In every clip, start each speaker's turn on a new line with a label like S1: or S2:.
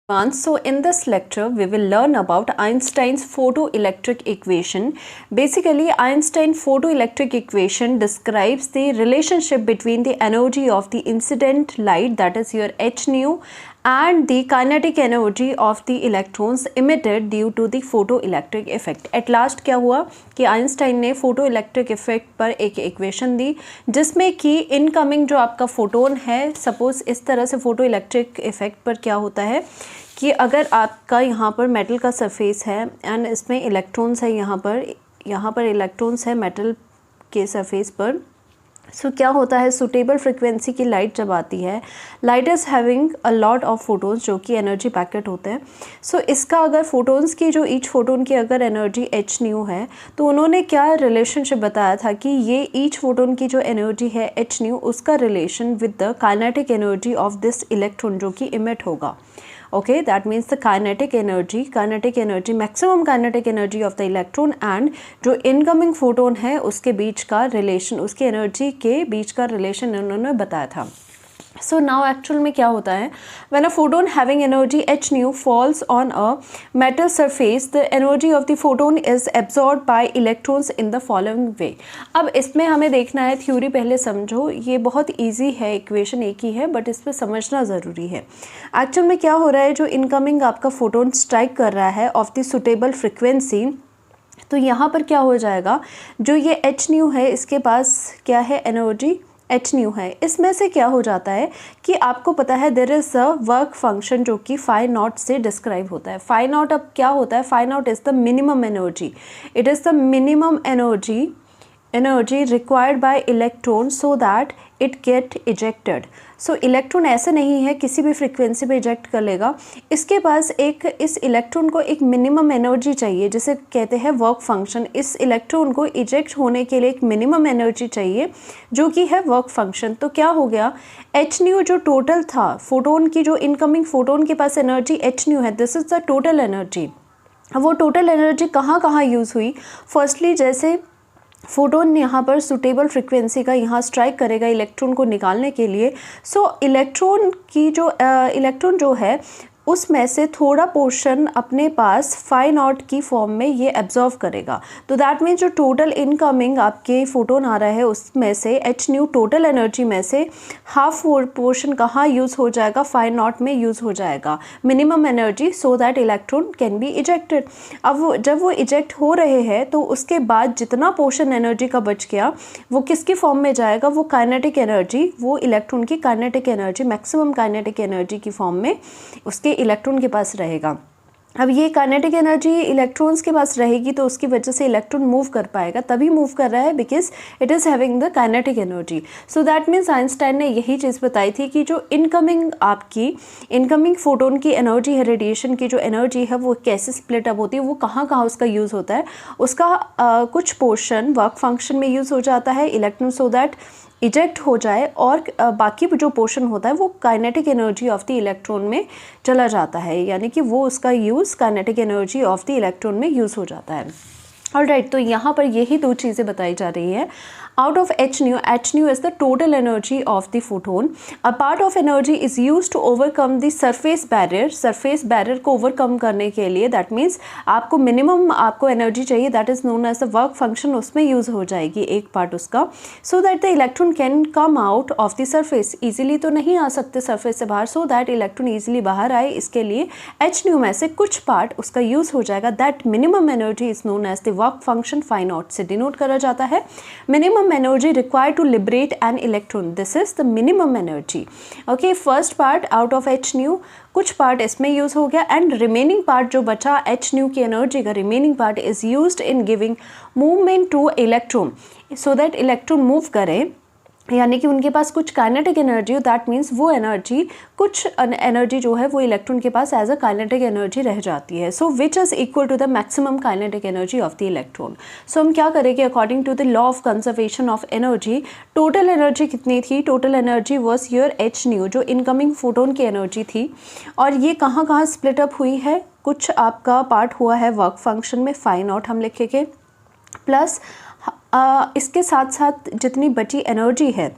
S1: So in this lecture we will learn about Einstein's photoelectric equation. Basically Einstein photoelectric equation describes the relationship between the energy of the incident light, that is your h nu, and the kinetic energy of the electrons emitted due to the photoelectric effect. At last क्या हुआ कि Einstein ने photoelectric effect पर एक equation दी जिसमें कि incoming जो आपका फोटोन है, सपोज इस तरह से photoelectric effect पर क्या होता है कि अगर आपका यहाँ पर मेटल का सरफेस है एंड इसमें इलेक्ट्रॉन्स है, यहाँ पर इलेक्ट्रॉन्स है मेटल के सरफेस पर, सो क्या होता है, सुटेबल फ्रिक्वेंसी की लाइट जब आती है, light is having a lot of photons जो कि एनर्जी पैकेट होते हैं. सो इसका अगर फोटोन्स की जो ईच फोटोन की अगर एनर्जी एच न्यू है तो उन्होंने क्या रिलेशनशिप बताया था कि ये ईच फोटोन की जो एनर्जी है एच न्यू, उसका relation with the kinetic energy of this electron जो कि इमिट होगा. Okay, that means the kinetic energy, maximum kinetic energy of the electron and जो incoming photon है उसके बीच का relation, उसके energy के बीच का relation उन्होंने बताया था. So now actual में क्या होता है, when a photon having energy h nu falls on a metal surface, the energy of the photon is absorbed by electrons in the following way. अब इसमें हमें देखना है, थ्योरी पहले समझो, ये बहुत इजी है, इक्वेशन एक ही है बट इस पर समझना ज़रूरी है. एक्चुअल में क्या हो रहा है, जो इनकमिंग आपका फोटोन स्ट्राइक कर रहा है ऑफ द सुटेबल फ्रिक्वेंसी, तो यहाँ पर क्या हो जाएगा, जो ये एच न्यू है इसके पास क्या है, एनर्जी एच न्यू है. इसमें से क्या हो जाता है कि आपको पता है there is a work function जो कि फाई नॉट से डिस्क्राइब होता है. फाई नॉट अब क्या होता है, phi not is the minimum energy, it is the minimum energy required by electron so that it get ejected. So electron ऐसे नहीं है किसी भी फ्रिक्वेंसी पे इजेक्ट कर लेगा, इसके पास इस इलेक्ट्रॉन को एक मिनिमम एनर्जी चाहिए जिसे कहते हैं वर्क फंक्शन. इस इलेक्ट्रॉन को इजेक्ट होने के लिए एक मिनिमम एनर्जी चाहिए जो कि है वर्क फंक्शन. तो क्या हो गया, एच न्यू जो टोटल था फोटोन की, जो इनकमिंग फोटोन के पास एनर्जी एच न्यू है, this is the total energy. वो टोटल एनर्जी कहाँ यूज़ हुई, फर्स्टली जैसे फोटोन यहाँ पर सुटेबल फ्रिक्वेंसी का यहाँ स्ट्राइक करेगा इलेक्ट्रॉन को निकालने के लिए. सो इलेक्ट्रॉन जो है उसमें से थोड़ा पोर्शन अपने पास फाई नॉट की फॉर्म में ये एब्जॉर्व करेगा. तो दैट मीन्स जो टोटल इनकमिंग आपके फोटोन आ रहा है उसमें से एच न्यू टोटल एनर्जी में से हाफ पोर्शन कहाँ यूज़ हो जाएगा, फाई नॉट में यूज़ हो जाएगा minimum energy, so that electron can be ejected. अब जब वो इजेक्ट हो रहे हैं तो उसके बाद जितना पोर्शन एनर्जी का बच गया वो किसकी फॉर्म में जाएगा, वो काइनेटिक एनर्जी, वो इलेक्ट्रॉन की kinetic energy, maximum kinetic energy की फॉर्म में उसके इलेक्ट्रॉन के पास रहेगा. अब ये काइनेटिक एनर्जी इलेक्ट्रॉन्स के पास रहेगी तो उसकी वजह से इलेक्ट्रॉन मूव कर पाएगा, तभी मूव कर रहा है because it is having the kinetic energy. So that means Einstein ने यही चीज़ बताई थी कि जो इनकमिंग फोटोन की एनर्जी है, रेडिएशन की जो एनर्जी है वो कैसे स्प्लिट अप होती है, वो कहाँ उसका यूज़ होता है. उसका कुछ पोर्शन वर्क फंक्शन में यूज़ हो जाता है इलेक्ट्रॉन सो दैट इजेक्ट हो जाए, और बाकी जो पोर्शन होता है वो kinetic energy of the electron में चला जाता है, यानी कि वो उसका use kinetic energy of the electron में यूज़ हो जाता है. ऑलराइट, तो यहाँ पर यही दो चीज़ें बताई जा रही है. Out of h nu is the total energy of the photon. A part of energy is used to overcome the surface barrier. Surface barrier को overcome करने के लिए that means आपको minimum आपको energy चाहिए, that is known as the work function, उसमें use हो जाएगी एक part उसका, so that the electron can come out of the surface. Easily तो नहीं आ सकते surface से बाहर, so that electron easily बाहर आए, इसके लिए h nu में से कुछ part उसका use हो जाएगा. That minimum energy is known as the work function, phi naught से denote करा जाता है. Minimum energy required to liberate an electron, this is the minimum energy. Okay, first part out of h nu, कुछ part इसमें use हो गया and remaining part जो बचा एच न्यू की एनर्जी का, remaining part is used in giving movement to electron so that electron move करे, यानी कि उनके पास कुछ काइनेटिक एनर्जी हो. दैट मीन्स वो एनर्जी, कुछ एनर्जी जो है वो इलेक्ट्रॉन के पास एज अ काइनेटिक एनर्जी रह जाती है. So which is equal to the maximum kinetic energy of the electron. So हम क्या करेंगे, according to the law of conservation of energy, total energy कितनी थी, total energy was your h nu जो incoming photon की energy थी, और ये कहाँ स्प्लिट अप हुई है, कुछ आपका पार्ट हुआ है वर्क फंक्शन में, फाई नॉट हम लिखेंगे, प्लस इसके साथ साथ जितनी बची एनर्जी है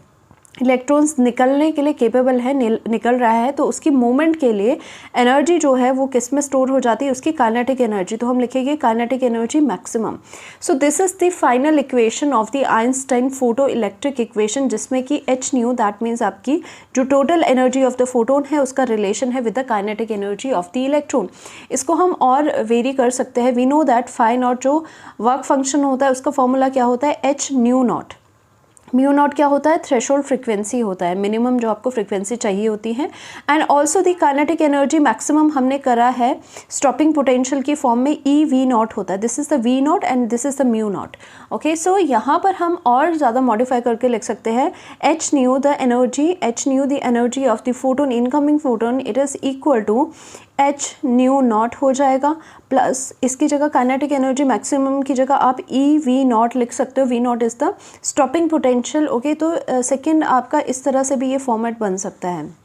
S1: इलेक्ट्रॉन्स निकलने के लिए केपेबल है, निकल रहा है, तो उसकी मूवमेंट के लिए एनर्जी जो है वो किस में स्टोर हो जाती है, उसकी काइनेटिक एनर्जी। तो हम लिखेंगे kinetic energy maximum. So this is the final equation of the Einstein photo electric equation, जिसमें कि एच न्यू दैट मीन्स आपकी जो total energy of the photon है उसका रिलेशन है with the kinetic energy of the electron. इसको हम और वेरी कर सकते हैं। We know that phi not जो वर्क फंक्शन होता है उसका फॉर्मूला क्या होता है, H nu not. Mu not क्या होता है, थ्रेशोल्ड फ्रिक्वेंसी होता है, मिनिमम जो आपको फ्रिक्वेंसी चाहिए होती है। And also the kinetic energy maximum हमने करा है स्टॉपिंग पोटेंशियल की फॉर्म में, ई वी नॉट होता है। This is the v naught and this is the mu naught. Okay, so यहाँ पर हम और ज़्यादा मॉडिफाई करके लिख सकते हैं H nu the energy of the photon, incoming photon, it is equal to H nu not हो जाएगा, प्लस इसकी जगह काइनेटिक एनर्जी मैक्सिमम की जगह आप ई वी नॉट लिख सकते हो। V not is the stopping potential. Okay, तो सेकंड आपका इस तरह से भी ये फॉर्मेट बन सकता है।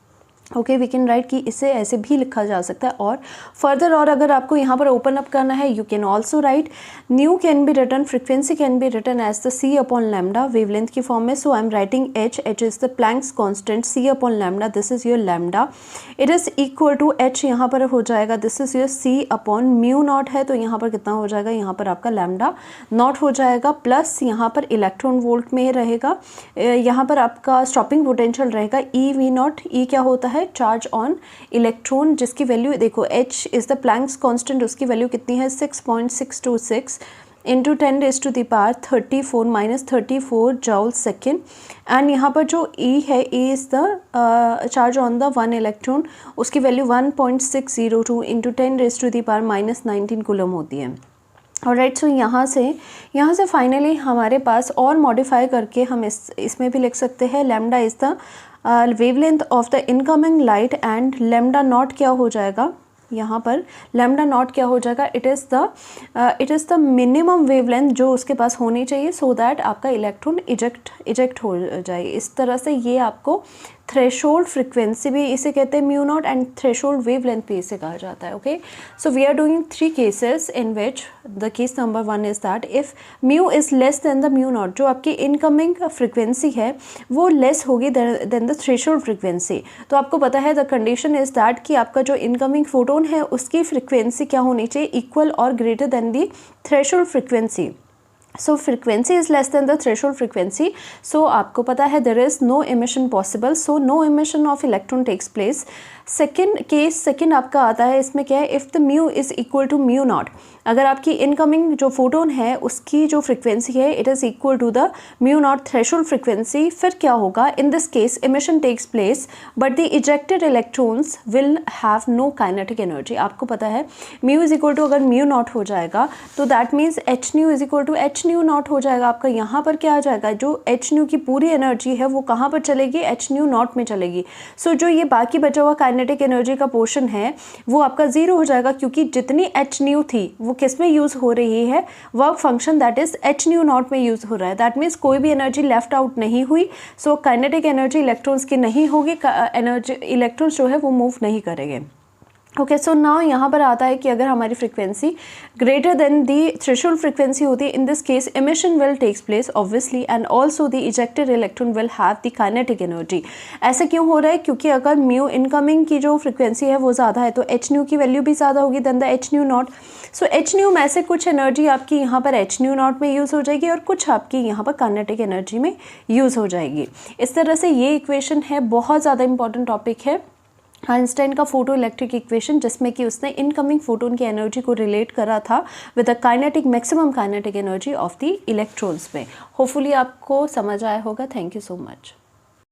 S1: ओके, वी कैन राइट कि इसे ऐसे भी लिखा जा सकता है। और फर्दर और अगर आपको यहाँ पर ओपन अप करना है, you can also write nu can be written, frequency can be written as the c upon lambda wavelength की फॉर्म में। So I am writing h is the Planck's constant, c upon lambda this is your lambda, it is equal to h यहाँ पर हो जाएगा, this is your c upon mu naught है, तो यहाँ पर कितना हो जाएगा, यहाँ पर आपका लैम्डा नॉट हो जाएगा, प्लस यहाँ पर इलेक्ट्रॉन वोल्ट में रहेगा, यहाँ पर आपका स्टॉपिंग पोटेंशियल रहेगा ई वी नॉट। ई क्या होता है, चार्ज ऑन इलेक्ट्रॉन, जिसकी वैल्यू देखो h is the Planck's constant, उसकी वैल्यू कितनी है 6.626 into 10⁻34 minus 34 joule second. And यहाँ पर जो ई है, e is the charge on the one electron, उसकी वैल्यू 1.602 इंटू 10⁻माइनस 19 कूलम होती है। और राइट, सो यहाँ से फाइनली हमारे पास और मॉडिफाई करके हम इसमें भी लिख सकते हैं lambda is the wavelength of the incoming light and lambda naught क्या हो जाएगा, यहाँ पर लैम्डा नॉट क्या हो जाएगा, it is the minimum wavelength जो उसके पास होनी चाहिए सो दैट आपका इलेक्ट्रॉन इजेक्ट हो जाए। इस तरह से ये आपको थ्रेशोल्ड फ्रिक्वेंसी भी इसे कहते हैं mu not, and threshold wavelength भी इसे कहा जाता है। Okay, so we are doing 3 cases in which the case number 1 is that if mu is less than the mu not, जो आपकी इनकमिंग फ्रिक्वेंसी है वो लेस होगी देन द थ्रेशोल्ड फ्रिक्वेंसी। तो आपको पता है द कंडीशन इज दैट कि आपका जो इनकमिंग फोटोन है उसकी फ्रिक्वेंसी क्या होनी चाहिए, इक्वल और greater than the threshold frequency. So frequency is less than the threshold frequency, so आपको पता है there is no emission possible, so no emission of electron takes place. Second आपका आता है, इसमें क्या है, if the mu is equal to mu naught, अगर आपकी इनकमिंग जो फोटोन है उसकी जो फ्रिक्वेंसी है it is equal to the mu not threshold frequency, फिर क्या होगा, in this case emission takes place but the ejected electrons will have no kinetic energy. आपको पता है म्यू इज़ इक्वल टू अगर म्यू नॉट हो जाएगा तो that means H nu is equal to H nu not हो जाएगा। आपका यहाँ पर क्या आ जाएगा, जो एच न्यू की पूरी एनर्जी है वो कहाँ पर चलेगी, एच न्यू नॉट में चलेगी। सो जो ये बाकी बचा हुआ काइनेटिक एनर्जी का पोर्शन है वो आपका ज़ीरो हो जाएगा, क्योंकि जितनी एच न्यू थी वो किस में यूज़ हो रही है, work function that is H nu not में यूज़ हो रहा है। दैट मीन्स कोई भी एनर्जी लेफ्ट आउट नहीं हुई, सो काइनेटिक एनर्जी इलेक्ट्रॉन्स की नहीं होगी, एनर्जी इलेक्ट्रॉन्स जो है वो मूव नहीं करेंगे। ओके, सो नाउ यहाँ पर आता है कि अगर हमारी frequency greater than the threshold frequency होती है, in this case emission will takes place obviously and also the ejected electron will have the kinetic energy. ऐसा क्यों हो रहा है, क्योंकि अगर म्यू इनकमिंग की जो फ्रिक्वेंसी है वो ज़्यादा है तो एच न्यू की वैल्यू भी ज़्यादा होगी than the H nu not. So H nu में से कुछ एनर्जी आपकी यहाँ पर एच न्यू नॉट में यूज़ हो जाएगी और कुछ आपकी यहाँ पर काइनेटिक एनर्जी में यूज़ हो जाएगी। इस तरह से ये इक्वेशन है, बहुत ज़्यादा इंपॉर्टेंट टॉपिक है आइंस्टाइन का फोटो इलेक्ट्रिक इक्वेशन, जिसमें कि उसने इनकमिंग फोटोन की एनर्जी को रिलेट करा था with the kinetic maximum kinetic energy of the electrons में। होपफुली आपको समझ आया होगा। Thank you so much.